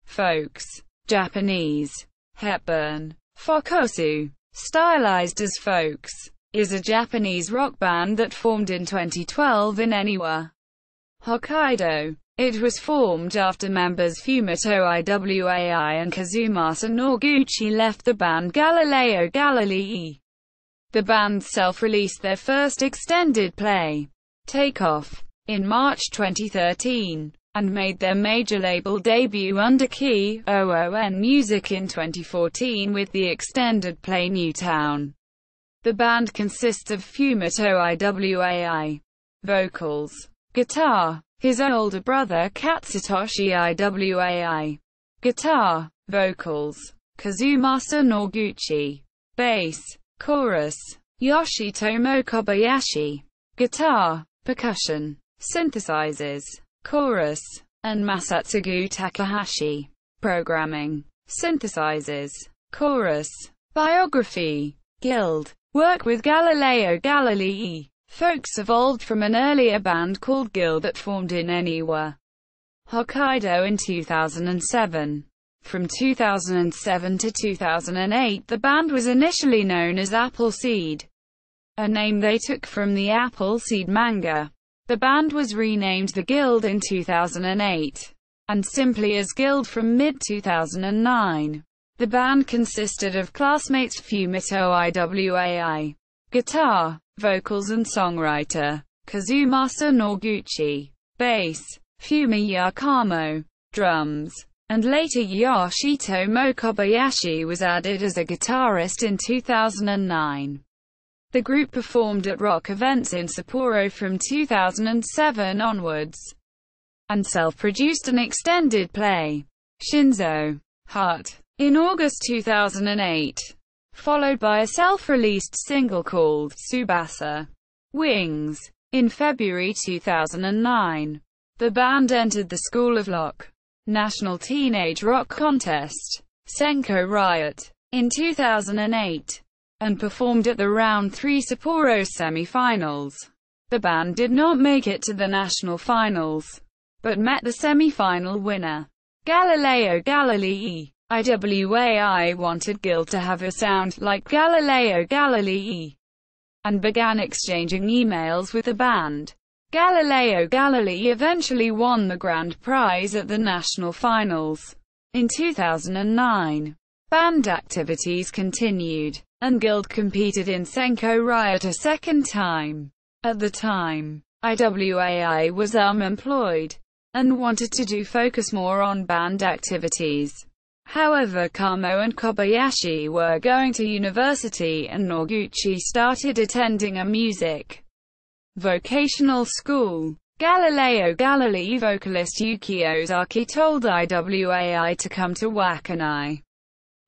Folks. Japanese. Hepburn. Fōkusu. Stylized as Folks, is a Japanese rock band that formed in 2012 in Eniwa, Hokkaido. It was formed after members Fumito Iwai and Kazumasa Noguchi left the band Galileo Galilei. The band self-released their first extended play, Take Off, in March 2013, and made their major label debut under KOON Music in 2014 with the extended play Newtown. The band consists of Fumito Iwai, vocals, guitar, his older brother Katsutoshi Iwai, guitar, vocals, Kazumasa Noguchi, bass, chorus, Yoshitomo Kobayashi, guitar, percussion, synthesizers, chorus, and Masatsugu Takahashi, programming, synthesizers, chorus. Biography. Guild. Work with Galileo Galilei. Folks evolved from an earlier band called Guild that formed in Eniwa, Hokkaido in 2007. From 2007 to 2008 the band was initially known as Appleseed, a name they took from the Appleseed manga. The band was renamed The Guild in 2008, and simply as Guild from mid-2009. The band consisted of classmates Fumito Iwai, guitar, vocals and songwriter, Kazumasa Noguchi, bass, Fumiya Kamo, drums, and later Yoshitomo Kobayashi was added as a guitarist in 2009. The group performed at rock events in Sapporo from 2007 onwards, and self-produced an extended play, Shinzo, Heart, in August 2008, followed by a self-released single called Tsubasa, Wings, in February 2009. The band entered the School of Rock National Teenage Rock Contest, Senko Riot, in 2008, and performed at the Round 3 Sapporo semi-finals. The band did not make it to the national finals, but met the semi-final winner, Galileo Galilei. Iwai wanted Guild to have a sound like Galileo Galilei, and began exchanging emails with the band. Galileo Galilei eventually won the grand prize at the national finals. In 2009, band activities continued, and Guild competed in Senko Riot a second time. At the time, Iwai was unemployed, and wanted to focus more on band activities. However, Kamo and Kobayashi were going to university and Noguchi started attending a music vocational school. Galileo Galilei vocalist Yuki Ozaki told Iwai to come to Wakkanai,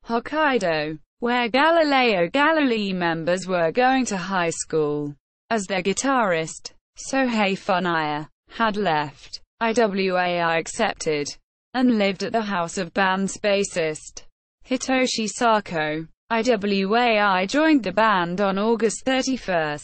Hokkaido, where Galileo Galilei members were going to high school, as their guitarist, Sohei Funaya, had left. Iwai accepted, and lived at the house of band's bassist, Hitoshi Sako. Iwai joined the band on August 31,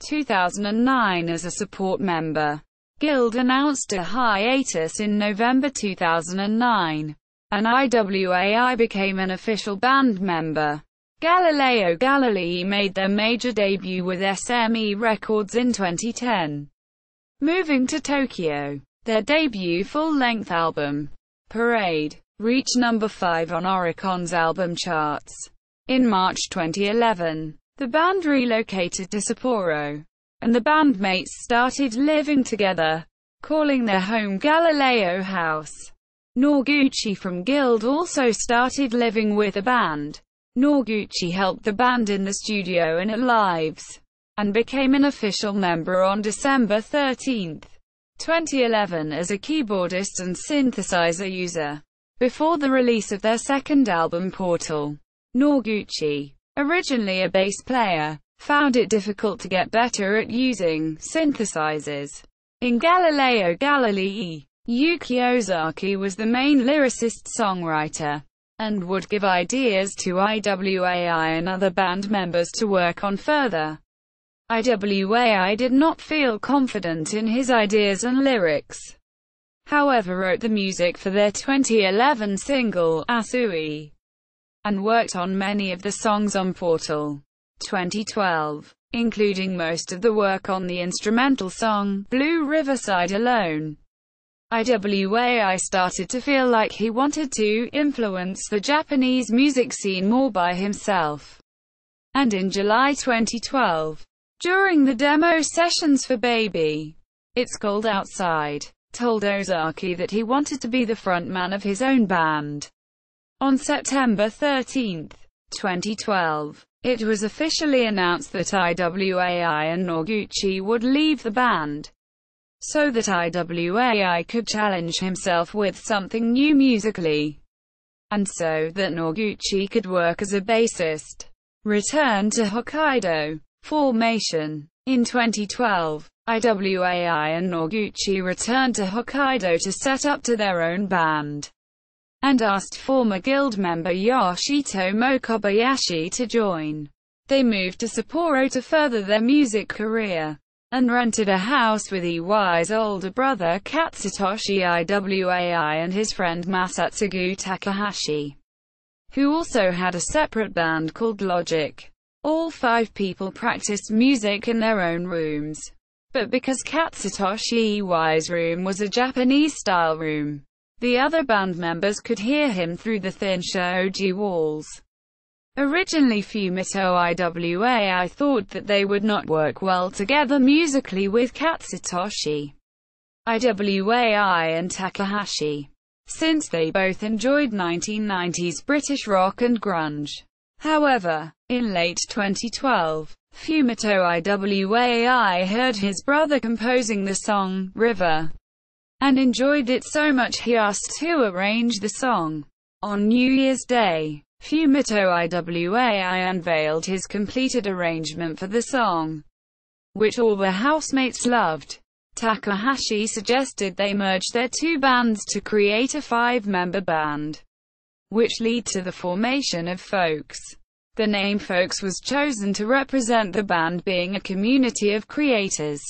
2009 as a support member. Guild announced a hiatus in November 2009, and Iwai became an official band member. Galileo Galilei made their major debut with SME Records in 2010. Moving to Tokyo, their debut full-length album, Parade, reached number 5 on Oricon's album charts. In March 2011, the band relocated to Sapporo, and the bandmates started living together, calling their home Galileo House. Noguchi from Guild also started living with the band. Noguchi helped the band in the studio and at lives, and became an official member on December 13, 2011 as a keyboardist and synthesizer user. Before the release of their second album Portal, Noguchi, originally a bass player, found it difficult to get better at using synthesizers. In Galileo Galilei, Yuki Ozaki was the main lyricist-songwriter, and would give ideas to Iwai and other band members to work on further. Iwai did not feel confident in his ideas and lyrics. however, wrote the music for their 2011 single, Asui, and worked on many of the songs on Portal 2012, including most of the work on the instrumental song, Blue Riverside alone. Iwai started to feel like he wanted to influence the Japanese music scene more by himself. And in July 2012, during the demo sessions for Baby, It's Cold Outside, told Ozaki that he wanted to be the frontman of his own band. On September 13, 2012, it was officially announced that Iwai and Noguchi would leave the band, so that Iwai could challenge himself with something new musically, and so that Noguchi could work as a bassist. Return to Hokkaido. Formation. In 2012, Iwai and Noguchi returned to Hokkaido to set up to their own band, and asked former guild member Yoshitomo Kobayashi to join. They moved to Sapporo to further their music career, and rented a house with Iwai's older brother Katsutoshi Iwai and his friend Masatsugu Takahashi, who also had a separate band called Logic. All 5 people practiced music in their own rooms, but because Katsutoshi Iwai's room was a Japanese-style room, the other band members could hear him through the thin shoji walls. Originally, Fumito Iwai thought that they would not work well together musically with Katsutoshi Iwai and Takahashi, since they both enjoyed 1990s British rock and grunge. However, in late 2012, Fumito Iwai heard his brother composing the song, River, and enjoyed it so much he asked to arrange the song. On New Year's Day, Fumito Iwai unveiled his completed arrangement for the song, which all the housemates loved. Takahashi suggested they merge their 2 bands to create a 5-member band, which led to the formation of Folks. The name Folks was chosen to represent the band being a community of creators,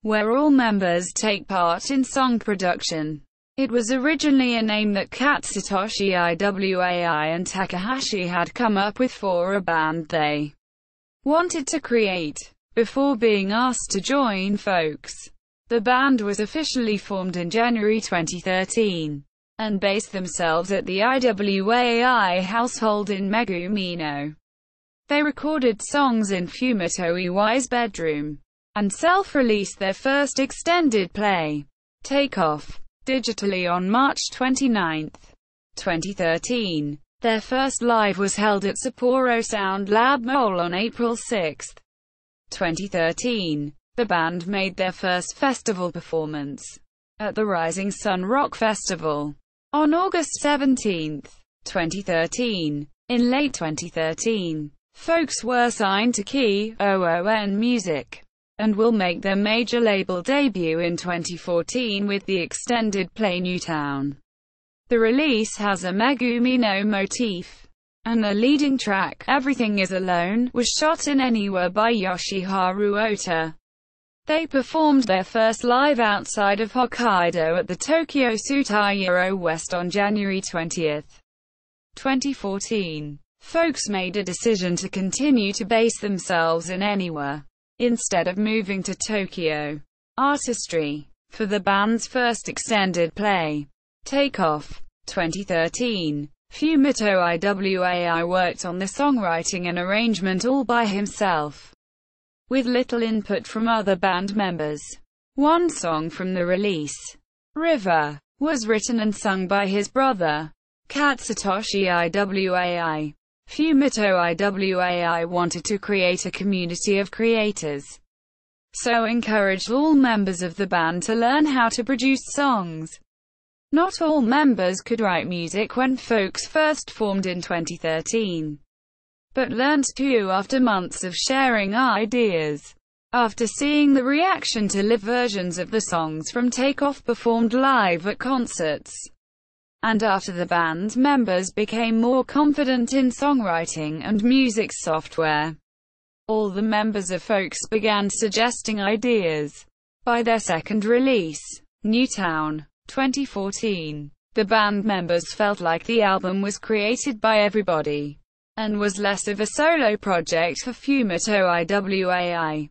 where all members take part in song production. It was originally a name that Katsutoshi Iwai and Takahashi had come up with for a band they wanted to create, before being asked to join Folks. The band was officially formed in January 2013, and based themselves at the Iwai household in Megumino. They recorded songs in Fumito Iwai's bedroom, and self-released their first extended play, Take Off, digitally on March 29, 2013. Their first live was held at Sapporo Sound Lab Mall on April 6, 2013. The band made their first festival performance at the Rising Sun Rock Festival on August 17, 2013. In late 2013, Folks were signed to KOON Music, and will make their major label debut in 2014 with the extended play Newtown. The release has a Megumino motif, and the leading track, Everything Is Alone, was shot in Eniwa by Yoshiharu Ota. They performed their first live outside of Hokkaido at the Tokyo Tsutayiro West on January 20, 2014. Folks made a decision to continue to base themselves in Eniwa, instead of moving to Tokyo. Artistry. For the band's first extended play, Take Off, 2013, Fumito Iwai worked on the songwriting and arrangement all by himself, with little input from other band members. One song from the release, River, was written and sung by his brother, Katsutoshi Iwai. Fumito Iwai wanted to create a community of creators, so encouraged all members of the band to learn how to produce songs. Not all members could write music when Folks first formed in 2013, but learned to after months of sharing ideas. After seeing the reaction to live versions of the songs from Take Off performed live at concerts, and after the band members became more confident in songwriting and music software, all the members of Folks began suggesting ideas. By their second release, Newtown, 2014. The band members felt like the album was created by everybody, and was less of a solo project for Fumito Iwai.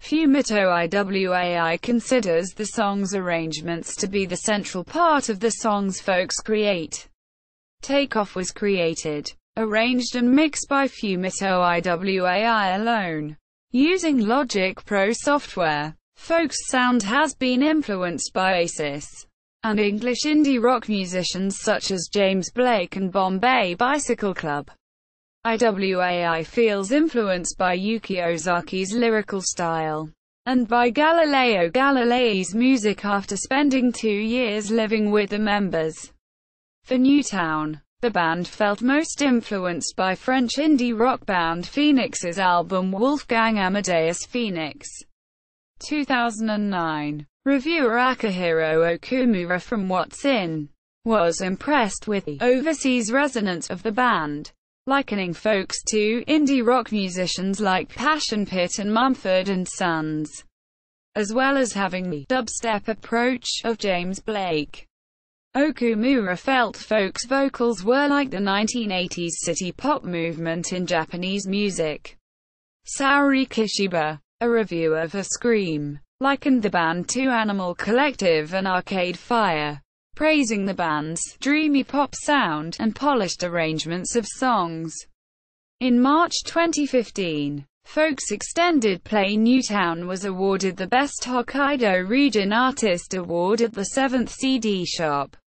Fumito Iwai considers the song's arrangements to be the central part of the song's folks create. Takeoff was created, arranged and mixed by Fumito Iwai alone, using Logic Pro software. Folk's sound has been influenced by Oasis and English indie rock musicians such as James Blake and Bombay Bicycle Club. Iwai feels influenced by Yuki Ozaki's lyrical style, and by Galileo Galilei's music after spending 2 years living with the members. For Newtown, the band felt most influenced by French indie rock band Phoenix's album Wolfgang Amadeus Phoenix. 2009. Reviewer Akihiro Okumura from What's In was impressed with the overseas resonance of the band, likening Folks to indie rock musicians like Passion Pit and Mumford & Sons, as well as having the dubstep approach of James Blake. Okumura felt Folks' vocals were like the 1980s city pop movement in Japanese music. Saori Kishiba, a reviewer for Scream, likened the band to Animal Collective and Arcade Fire, praising the band's dreamy pop sound and polished arrangements of songs. In March 2015, Folks' extended play Newtown was awarded the Best Hokkaido Region Artist Award at the 7th CD Shop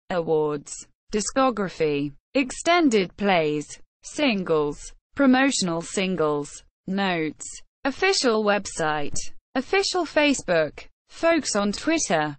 Awards. Discography: extended plays, singles, promotional singles, notes, official website, official Facebook, Folks on Twitter.